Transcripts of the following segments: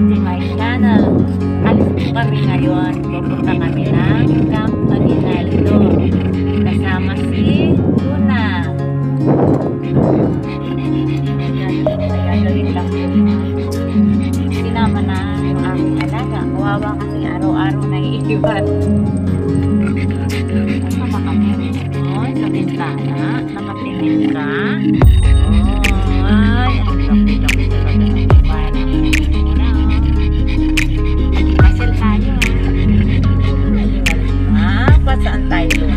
to my channel. Alis po kami ngayon. Pupunta kami ng Camp Aguinaldo. Kasama si Luna. Gagawin lang po. Sinama na yung aking alaga. Kawawa kasi araw-araw na iiwan. Sama kami sa bintana na matingin ka. Ay, ang laki-laki talaga ng bayan. Pasel tayo. Saan tayo doon?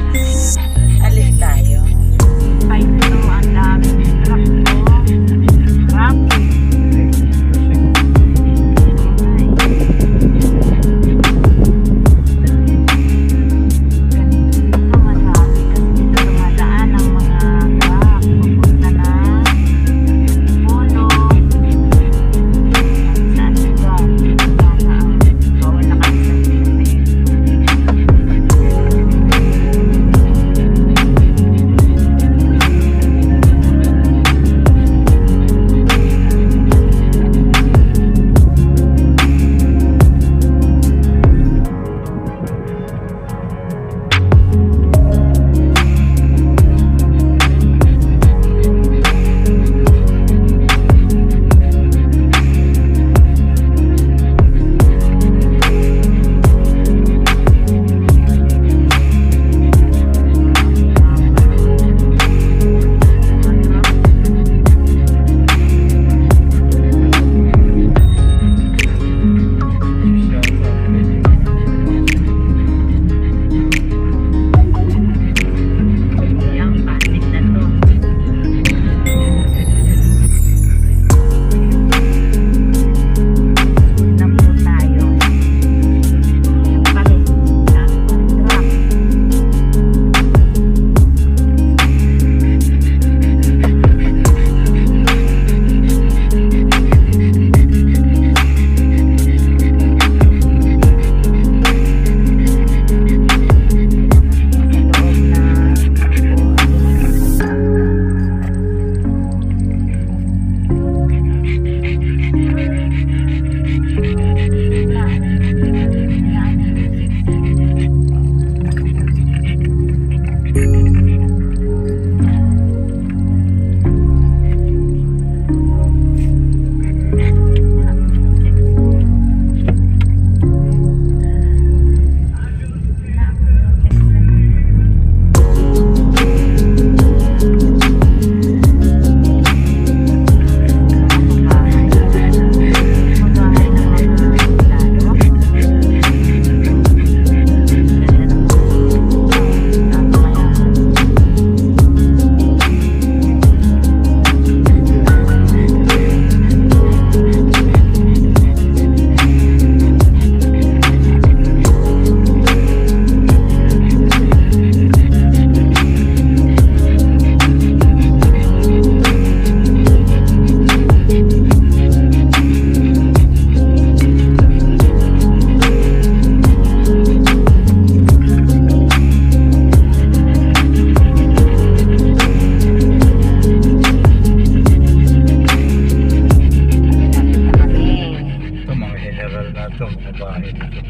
Alis tayo. Ay, ito ang daming truck ko. Traffic. Ito mga general na ito, mga bahay nito.